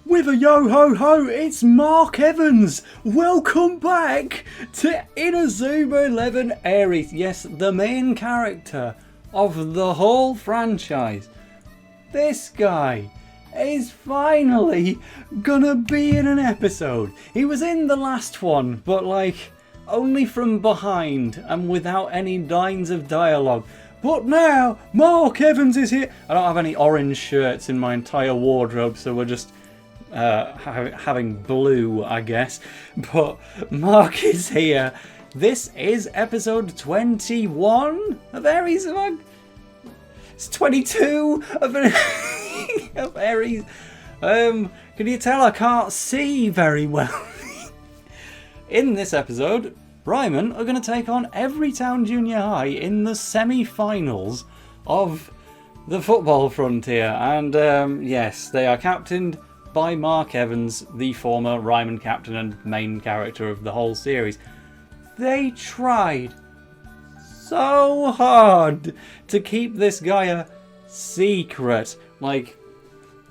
with a yo-ho-ho, it's Mark Evans! Welcome back to Inazuma 11 Aries. Yes, the main character of the whole franchise. This guy is finally gonna be in an episode. He was in the last one, but like, only from behind and without any lines of dialogue. But now, Mark Evans is here. I don't have any orange shirts in my entire wardrobe, so we're just having blue, I guess. But Mark is here. This is episode 21 of Aries. It's 22 of Aries. Can you tell I can't see very well? In this episode, Raimon are going to take on Everytown Jr High in the semi-finals of the Football Frontier. And yes, they are captained by Mark Evans, the former Raimon captain and main character of the whole series. They tried so hard to keep this guy a secret. Like,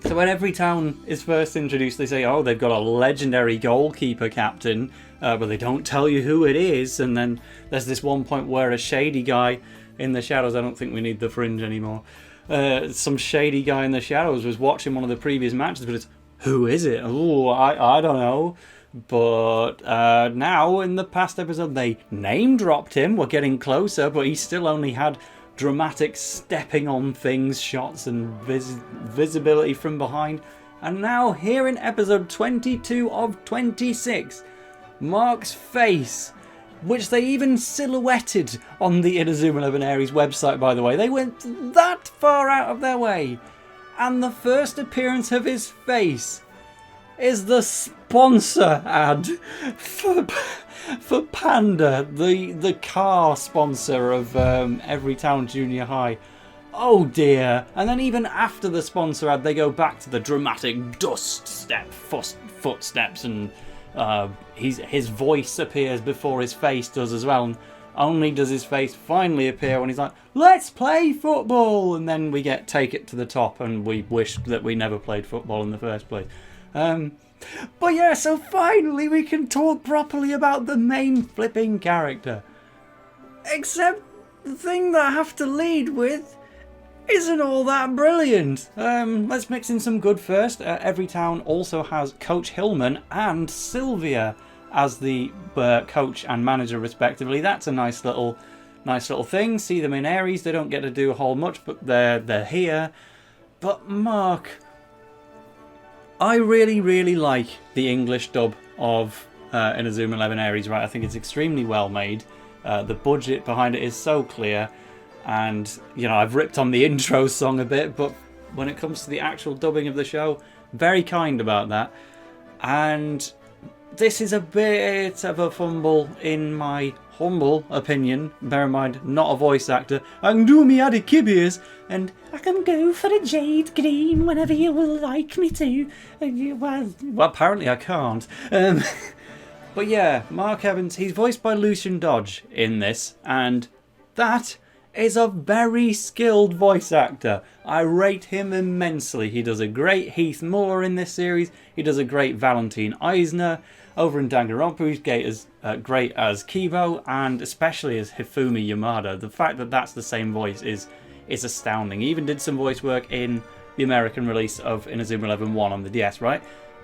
so when Everytown is first introduced, they say, oh, they've got a legendary goalkeeper captain, but they don't tell you who it is. And then there's this one point where a shady guy in the shadows, I don't think we need the fringe anymore, some shady guy in the shadows was watching one of the previous matches, but it's, who is it? Oh, I don't know. But now, in the past episode, they name-dropped him. We're getting closer, but he still only had dramatic stepping on things, shots and visibility from behind. And now, here in episode 22 of 26, Mark's face, which they even silhouetted on the Inazuma 11 Aries website, by the way. They went that far out of their way. And the first appearance of his face is the sponsor ad for Panda, the car sponsor of Everytown Jr High. Oh dear. And then even after the sponsor ad, they go back to the dramatic dust step footsteps, and his voice appears before his face does as well. And only does his face finally appear when he's like, let's play football! And then we get take it to the top, and we wish that we never played football in the first place. But yeah, so finally we can talk properly about the main flipping character. Except the thing that I have to lead with isn't all that brilliant. Let's mix in some good first. Everytown also has Coach Hillman and Sylvia as the coach and manager respectively. That's a nice little thing. See them in Aries. They don't get to do a whole much, but they're here. But Mark, I really like the English dub of Inazuma 11 Aries, right? I think it's extremely well made. The budget behind it is so clear. And, you know, I've ripped on the intro song a bit, but when it comes to the actual dubbing of the show, very kind about that. And this is a bit of a fumble in my humble opinion. Bear in mind, not a voice actor. I can do me Addy Kibias, and I can go for a jade green whenever you will like me to. Well, apparently I can't. But yeah, Mark Evans, he's voiced by Lucian Dodge in this, and that is a very skilled voice actor. I rate him immensely. He does a great Heath Moore in this series. He does a great Valentine Eisner. Over in Danganronpa, he's great as Kibo, and especially as Hifumi Yamada. The fact that that's the same voice is astounding. He even did some voice work in the American release of Inazuma 11 1 on the DS, right?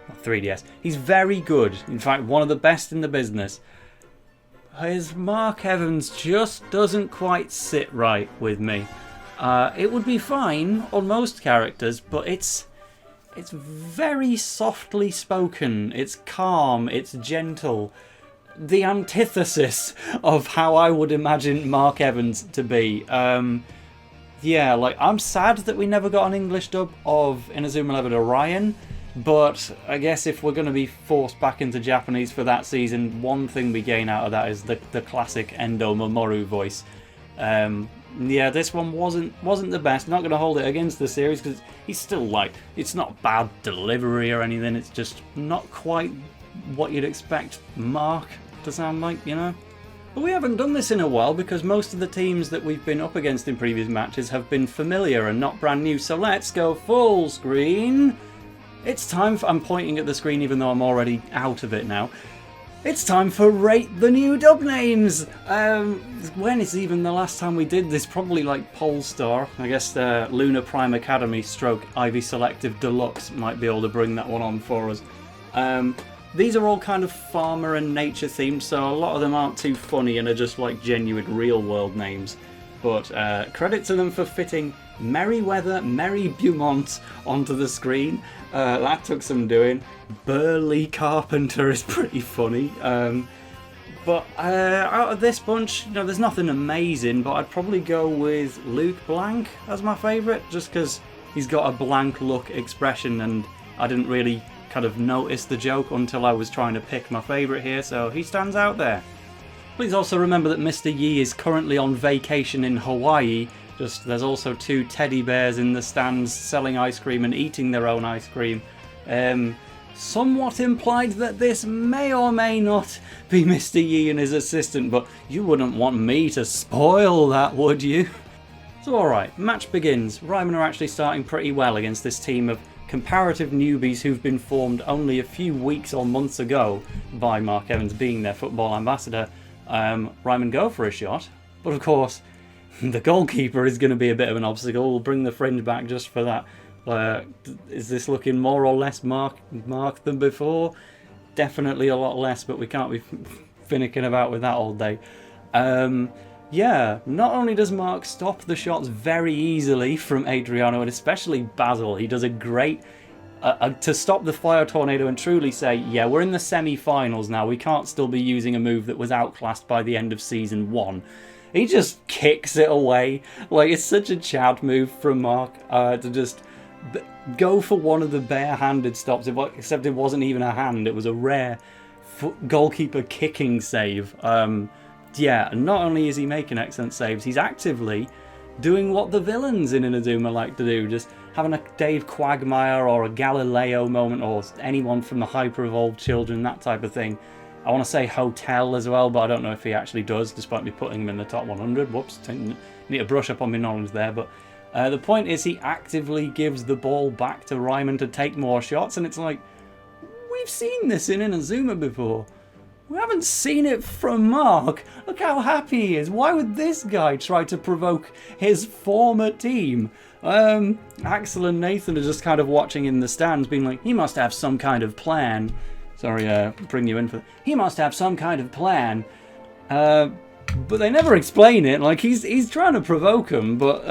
Or 3DS. He's very good. In fact, one of the best in the business. His Mark Evans just doesn't quite sit right with me. It would be fine on most characters, but it's very softly spoken. It's calm. It's gentle. The antithesis of how I would imagine Mark Evans to be. Yeah, like, I'm sad that we never got an English dub of Inazuma 11 Orion. But I guess if we're going to be forced back into Japanese for that season, one thing we gain out of that is the classic Endou Mamoru voice. Yeah, this one wasn't the best. Not going to hold it against the series because he's still like, it's not bad delivery or anything. It's just not quite what you'd expect Mark to sound like, you know. But we haven't done this in a while because most of the teams that we've been up against in previous matches have been familiar and not brand new. So let's go full screen. it's time for, I'm pointing at the screen even though I'm already out of it now. It's time for Rate the New Dub Names! When is even the last time we did this? Probably like Polestar. I guess Lunar Prime Academy stroke Ivy Selective Deluxe might be able to bring that one on for us. These are all kind of farmer and nature themed, so a lot of them aren't too funny and are just like genuine real world names. But credit to them for fitting Merryweather, Merry Beaumont onto the screen. That took some doing. Burley Carpenter is pretty funny. But out of this bunch, you know, there's nothing amazing, but I'd probably go with Luke Blank as my favourite, just because he's got a blank look expression, and I didn't really kind of notice the joke until I was trying to pick my favourite here, so he stands out there. Please also remember that Mr. Yi is currently on vacation in Hawaii. There's also 2 teddy bears in the stands selling ice cream and eating their own ice cream. Somewhat implied that this may or may not be Mr. Yi and his assistant, but you wouldn't want me to spoil that, would you? So alright, match begins. Raimon are actually starting pretty well against this team of comparative newbies who've been formed only a few weeks or months ago by Mark Evans being their football ambassador. Raimon go for a shot, but of course the goalkeeper is going to be a bit of an obstacle. We'll bring the fringe back just for that. Is this looking more or less Mark than before? Definitely a lot less, but we can't be finicking about with that all day. Yeah, not only does Mark stop the shots very easily from Adriano, and especially Basil, he does a great to stop the fire tornado and truly say, yeah, we're in the semi-finals now, we can't still be using a move that was outclassed by the end of Season 1. He just kicks it away. Like, it's such a Chad move from Mark to just go for one of the bare-handed stops, except it wasn't even a hand, it was a rare goalkeeper kicking save. Yeah, and not only is he making excellent saves, he's actively doing what the villains in Inazuma like to do, just having a Dave Quagmire or a Galileo moment, or anyone from the Hyper-Evolved Children, that type of thing. I want to say Hotel as well, but I don't know if he actually does, despite me putting him in the top 100. Whoops, need to brush up on my knowledge there. But the point is, he actively gives the ball back to Raimon to take more shots, and it's like, we've seen this in Inazuma before. We haven't seen it from Mark. Look how happy he is. Why would this guy try to provoke his former team? Axel and Nathan are just kind of watching in the stands, being like, he must have some kind of plan. Sorry, bring you in for... He must have some kind of plan. But they never explain it. Like, he's trying to provoke him, but,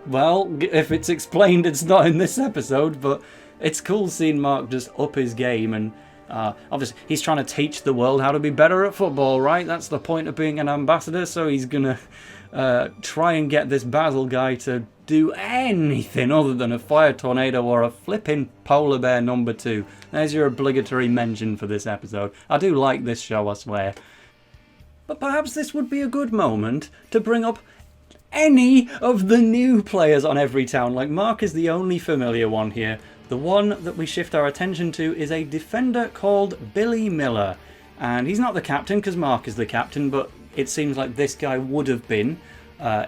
well, if it's explained, it's not in this episode, but it's cool seeing Mark just up his game, and obviously he's trying to teach the world how to be better at football, right? That's the point of being an ambassador, so he's gonna try and get this Basil guy to do anything other than a fire tornado or a flipping polar bear number 2. There's your obligatory mention for this episode. I do like this show, I swear. But perhaps this would be a good moment to bring up any of the new players on Everytown. Like, Mark is the only familiar one here. The one that we shift our attention to is a defender called Billy Miller. And he's not the captain, because Mark is the captain, but it seems like this guy would have been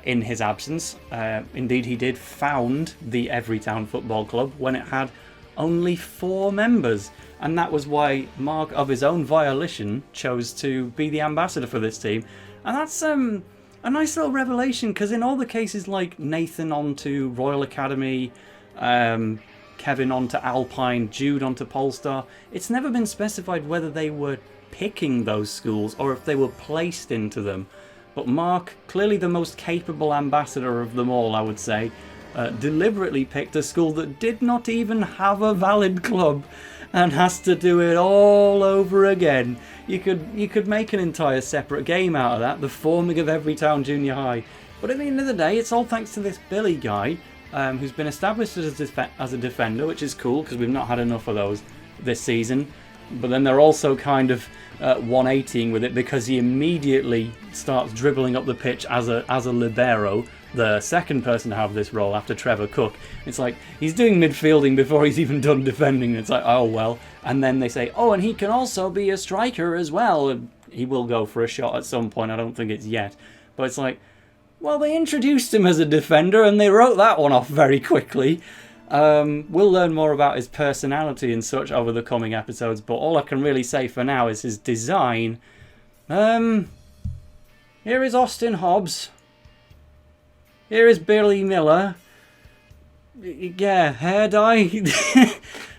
in his absence. Indeed, he did found the Everytown Football Club when it had only 4 members. And that was why Mark, of his own volition, chose to be the ambassador for this team. And that's a nice little revelation, because in all the cases like Nathan onto Royal Academy, Kevin onto Alpine, Jude onto Polestar, it's never been specified whether they were picking those schools or if they were placed into them. But Mark, clearly the most capable ambassador of them all, I would say, deliberately picked a school that did not even have a valid club and has to do it all over again. You could make an entire separate game out of that, the forming of Everytown Jr High. But at the end of the day, it's all thanks to this Billy guy, who's been established as a defender, which is cool because we've not had enough of those this season. But then they're also kind of 180ing with it, because he immediately starts dribbling up the pitch as a libero, the second person to have this role after Trevor Cook. It's like he's doing midfielding before he's even done defending. It's like, oh well. And then they say, oh, and he can also be a striker as well. He will go for a shot at some point. I don't think it's yet. But it's like, well, they introduced him as a defender and they wrote that one off very quickly. We'll learn more about his personality and such over the coming episodes, but all I can really say for now is his design. Here is Austin Hobbs. Here is Billy Miller. Yeah, hair dye.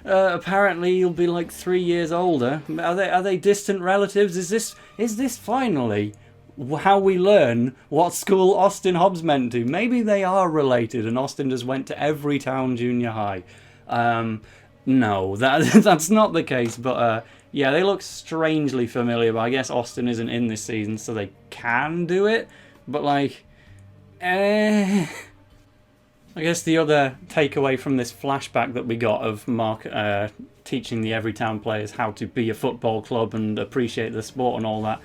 Apparently he'll be like 3 years older. Are they distant relatives? Is this finally how we learn what school Austin Hobbs meant to? Maybe they are related and Austin just went to Everytown Jr High. No, that's not the case, but yeah, they look strangely familiar, but I guess Austin isn't in this season, so they can do it, but like, I guess the other takeaway from this flashback that we got of Mark teaching the Everytown players how to be a football club and appreciate the sport and all that,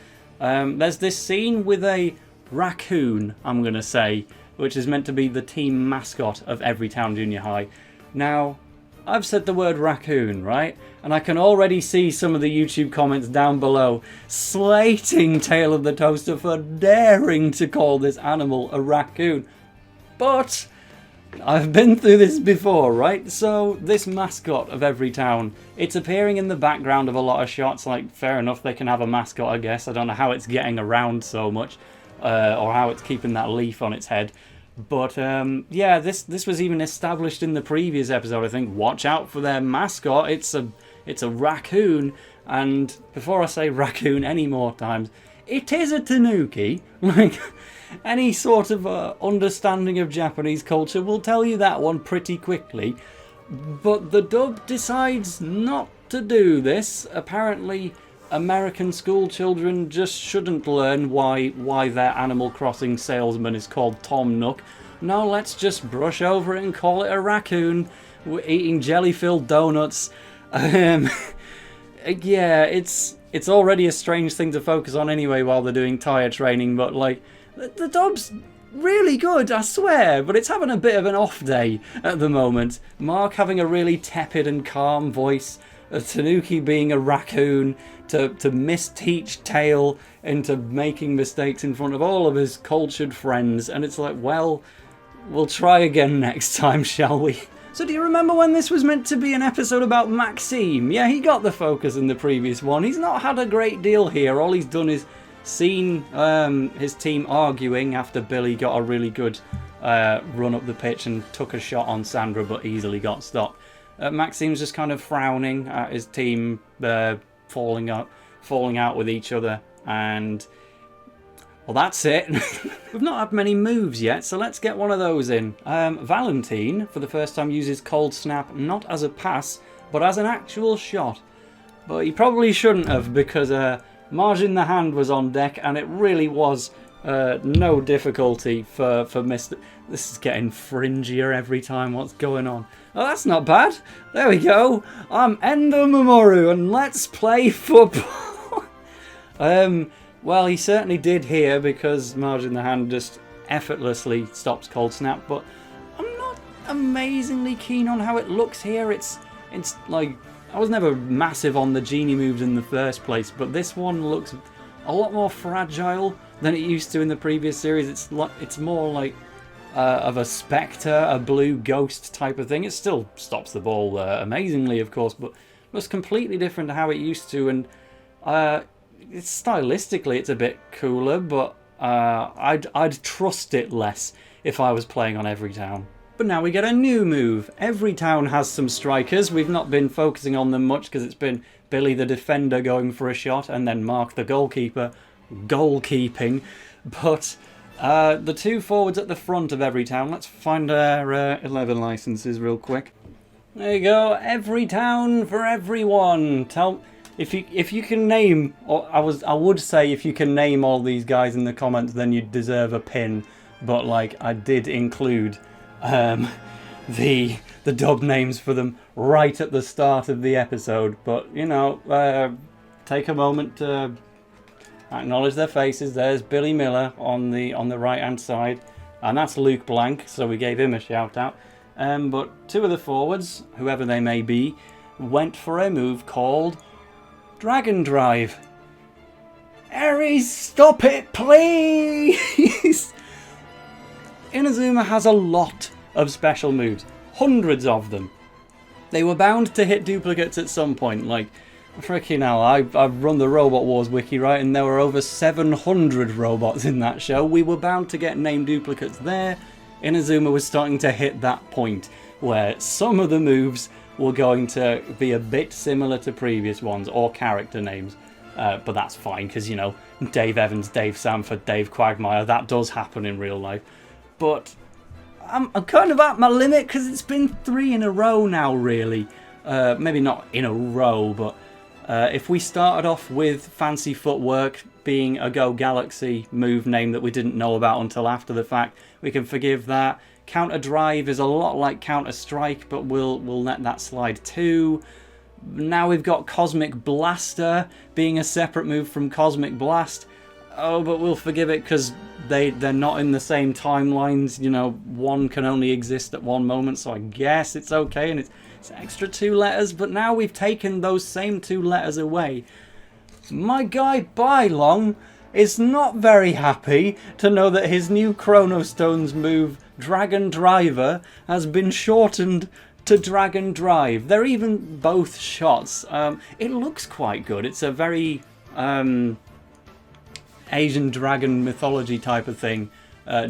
there's this scene with a raccoon, I'm going to say, which is meant to be the team mascot of Everytown Junior High. Now, I've said the word raccoon, right? And I can already see some of the YouTube comments down below slating TaleOfTheToaster for daring to call this animal a raccoon. But I've been through this before, right? So this mascot of Everytown, it's appearing in the background of a lot of shots. Like, fair enough, they can have a mascot, I guess. I don't know how it's getting around so much, or how it's keeping that leaf on its head. But yeah, this was even established in the previous episode, I think. Watch out for their mascot. It's a raccoon. And before I say raccoon any more times, it is a tanuki. Like, any sort of understanding of Japanese culture will tell you that one pretty quickly. But the dub decides not to do this. Apparently, American school children just shouldn't learn why their Animal Crossing salesman is called Tom Nook. No, let's just brush over it and call it a raccoon. We're eating jelly-filled donuts. Yeah, it's already a strange thing to focus on anyway while they're doing tire training, but like, the dub's really good, I swear, but it's having a bit of an off day at the moment. Mark having a really tepid and calm voice, Tanuki being a raccoon, to misteach Tail into making mistakes in front of all of his cultured friends, and it's like, well, we'll try again next time, shall we? So do you remember when this was meant to be an episode about Maxime? Yeah, he got the focus in the previous one. He's not had a great deal here. All he's done is seen his team arguing after Billy got a really good run up the pitch and took a shot on Sandra but easily got stopped. Maxime's just kind of frowning at his team falling out with each other, and well, that's it. We've not had many moves yet, so let's get one of those in. Valentine, for the first time, uses Cold Snap not as a pass, but as an actual shot. But he probably shouldn't have, because Margin the Hand was on deck, and it really was no difficulty for Mr. This is getting fringier every time. What's going on? Oh, that's not bad. There we go. I'm Endou Mamoru, and let's play football. Well, he certainly did here, because Margin the Hand just effortlessly stops Cold Snap, but I'm not amazingly keen on how it looks here. It's like, I was never massive on the genie moves in the first place, but this one looks a lot more fragile than it used to in the previous series. It's more like of a spectre, a blue ghost type of thing. It still stops the ball amazingly, of course, but it's completely different to how it used to, and it's stylistically it's a bit cooler, but I'd trust it less if I was playing on Everytown. But now we get a new move. Everytown has some strikers. We've not been focusing on them much because it's been Billy the defender going for a shot and then Mark the goalkeeper goalkeeping. But the two forwards at the front of Everytown, let's find our 11 licenses real quick. There you go, Everytown for everyone. If you can name, or I would say if you can name all these guys in the comments, then you deserve a pin. But like, I did include the dub names for them right at the start of the episode, but you know, take a moment to acknowledge their faces. There's Billy Miller on the right hand side, and that's Luke Blank, so we gave him a shout out. But two of the forwards, whoever they may be, went for a move called Dragon Drive. Aries, stop it, please! Inazuma has a lot of special moves. hundreds of them. They were bound to hit duplicates at some point. Like, freaking hell, I've run the Robot Wars wiki, right, and there were over 700 robots in that show. We were bound to get name duplicates there. Inazuma was starting to hit that point where some of the moves were going to be a bit similar to previous ones, or character names. But that's fine, because, you know, Dave Evans, Dave Sanford, Dave Quagmire, that does happen in real life. But I'm kind of at my limit, because it's been 3 in a row now, really. Maybe not in a row, but if we started off with Fancy Footwork being a Go Galaxy move name that we didn't know about until after the fact, we can forgive that. Counter Drive is a lot like Counter Strike, but we'll let that slide too. Now we've got Cosmic Blaster being a separate move from Cosmic Blast. Oh, but we'll forgive it because they're not in the same timelines. You know, one can only exist at one moment, so I guess it's okay, and it's extra 2 letters, but now we've taken those same 2 letters away. My guy Bylong is not very happy to know that his new Chrono Stones move, Dragon Driver, has been shortened to Dragon Drive. They're even both shots. It looks quite good. It's a very Asian dragon mythology type of thing.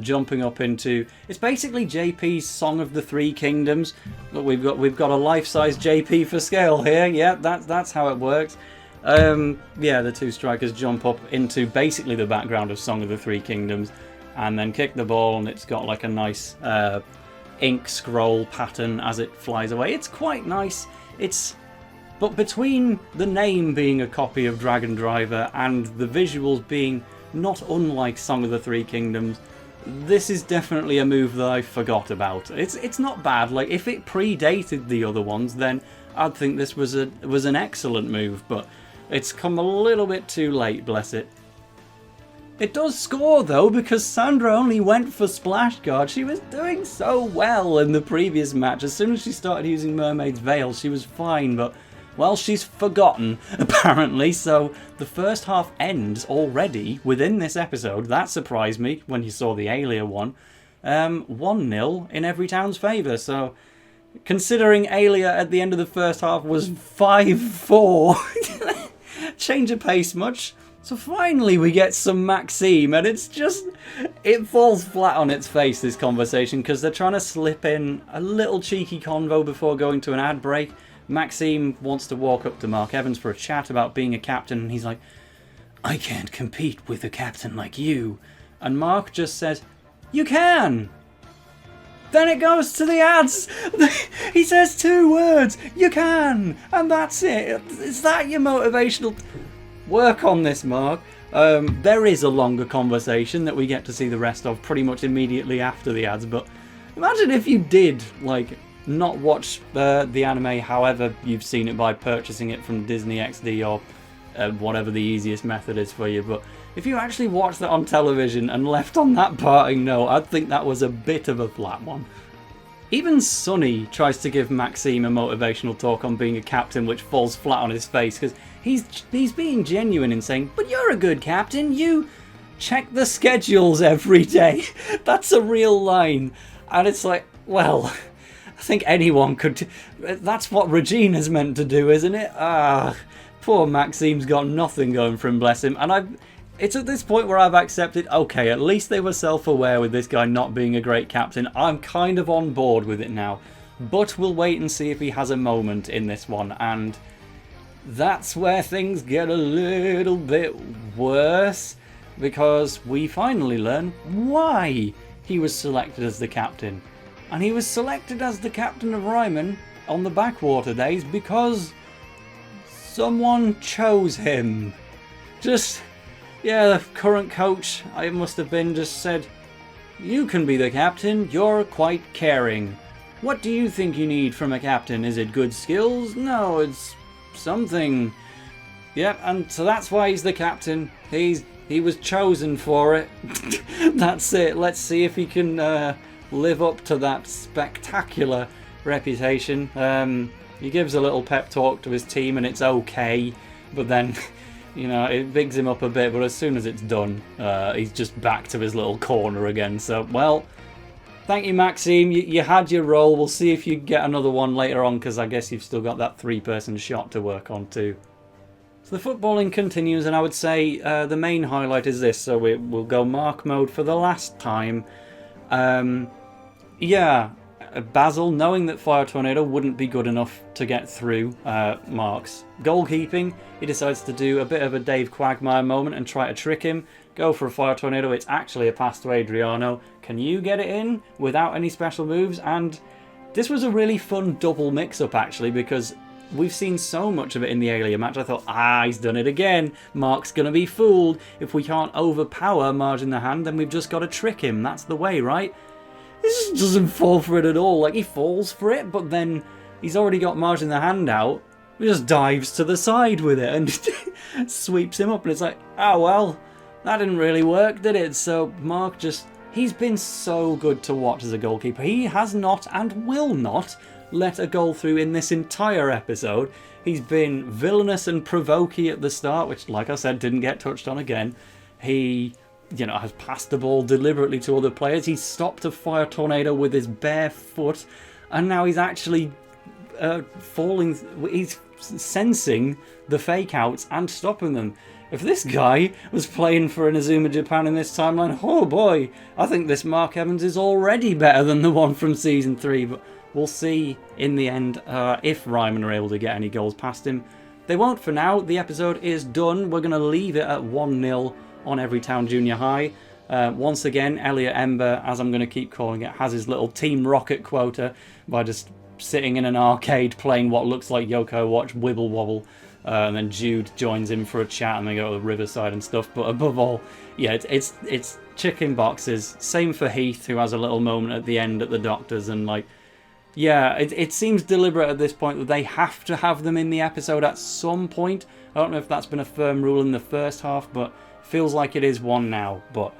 Jumping up into, it's basically JP's Song of the Three Kingdoms. Look, we've got a life-size JP for scale here. Yeah, that's how it works. Yeah, the 2 strikers jump up into basically the background of Song of the Three Kingdoms, and then kick the ball, and it's got like a nice ink scroll pattern as it flies away. It's quite nice. But between the name being a copy of Dragon Driver and the visuals being not unlike Song of the Three Kingdoms, this is definitely a move that I forgot about. It's not bad. Like, if it predated the other ones, then I'd think this was an excellent move, but it's come a little bit too late, bless it. It does score though, because Sandra only went for Splash Guard. She was doing so well in the previous match. As soon as she started using Mermaid's Veil, she was fine, but well, she's forgotten, apparently, so the first half ends already within this episode. That surprised me when you saw the Alia one. 1-0 in Everytown's favour, so considering Alia at the end of the first half was 5-4, change of pace much. So finally we get some Maxime, and it falls flat on its face, this conversation, because they're trying to slip in a little cheeky convo before going to an ad break. Maxime wants to walk up to Mark Evans for a chat about being a captain, and he's like, I can't compete with a captain like you. And Mark just says, you can. Then it goes to the ads. He says 2 words, you can, and that's it. Is that your motivational? Work on this, Mark. There is a longer conversation that we get to see the rest of pretty much immediately after the ads, but imagine if you did, like, not watch the anime however you've seen it by purchasing it from DisneyXD or whatever the easiest method is for you, but if you actually watched that on television and left on that parting note, I'd think that was a bit of a flat one. Even Sonny tries to give Maxime a motivational talk on being a captain, which falls flat on his face, because he's being genuine in saying, but you're a good captain, you check the schedules every day. That's a real line. And it's like, well, I think anyone could. That's what Regina's meant to do, isn't it? Poor Maxime's got nothing going for him, bless him. And it's at this point where I've accepted, okay, at least they were self-aware with this guy not being a great captain. I'm kind of on board with it now. But we'll wait and see if he has a moment in this one. And that's where things get a little bit worse, because we finally learn why he was selected as the captain. And he was selected as the captain of Raimon on the Backwater days because someone chose him. The current coach, I must have been, just said, you can be the captain, you're quite caring. What do you think you need from a captain? Is it good skills? No, it's something. Yep, and so that's why he's the captain. He was chosen for it. That's it. Let's see if he can live up to that spectacular reputation. He gives a little pep talk to his team and it's okay, but then, you know, it bigs him up a bit, but as soon as it's done, he's just back to his little corner again. So, well, Thank you, Maxime. You had your role. We'll see if you get another one later on, because I guess you've still got that 3-person shot to work on too. So the footballing continues, and I would say the main highlight is this. So we'll go Mark mode for the last time. Yeah, Basil, knowing that Fire Tornado wouldn't be good enough to get through Mark's goalkeeping, he decides to do a bit of a Dave Quagmire moment and try to trick him. Go for a Fire Tornado. It's actually a pass to Adriano. Can you get it in without any special moves? And this was a really fun double mix-up, actually, because we've seen so much of it in the earlier match. I thought, he's done it again. Mark's going to be fooled. If we can't overpower Marge in the hand, then we've just got to trick him. That's the way, right? This just doesn't fall for it at all. Like, he falls for it, but then he's already got Marge in the hand out. He just dives to the side with it and sweeps him up. And it's like, oh, well, that didn't really work, did it? So Mark just... He's been so good to watch as a goalkeeper. He has not and will not let a goal through in this entire episode. He's been villainous and provoking at the start, which, like I said, didn't get touched on again. He, has passed the ball deliberately to other players. He stopped a Fire Tornado with his bare foot, and now he's actually falling. He's sensing the fake outs and stopping them. If this guy was playing for Inazuma Japan in this timeline, oh boy, I think this Mark Evans is already better than the one from Season 3, but we'll see in the end if Raimon are able to get any goals past him. They won't for now. The episode is done. We're going to leave it at 1-0 on Everytown Jr High. Once again, Elliot Ember, as I'm going to keep calling it, has his little Team Rocket quota by just sitting in an arcade playing what looks like Yoko Watch Wibble Wobble. And then Jude joins him for a chat and they go to the riverside and stuff. But above all, yeah, it's chicken boxes. Same for Heath, who has a little moment at the end at the doctor's. And like, yeah, it seems deliberate at this point that they have to have them in the episode at some point. I don't know if that's been a firm rule in the first half, but feels like it is one now. But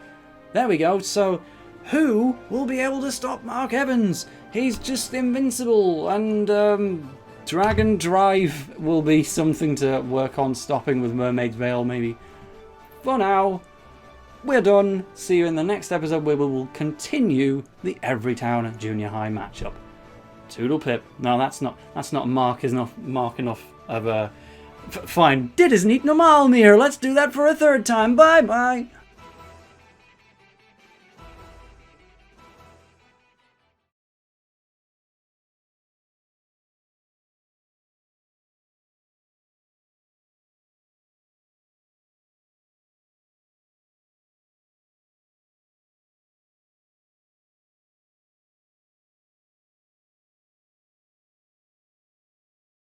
there we go. So who will be able to stop Mark Evans? He's just invincible. And Dragon Drive will be something to work on stopping with Mermaid's Veil, maybe. For now, we're done. See you in the next episode where we will continue the Everytown Junior High matchup. Toodle pip. No, that's not Mark enough of a... Fine. Dit is niet normaal meer. Let's do that for a third time. Bye bye.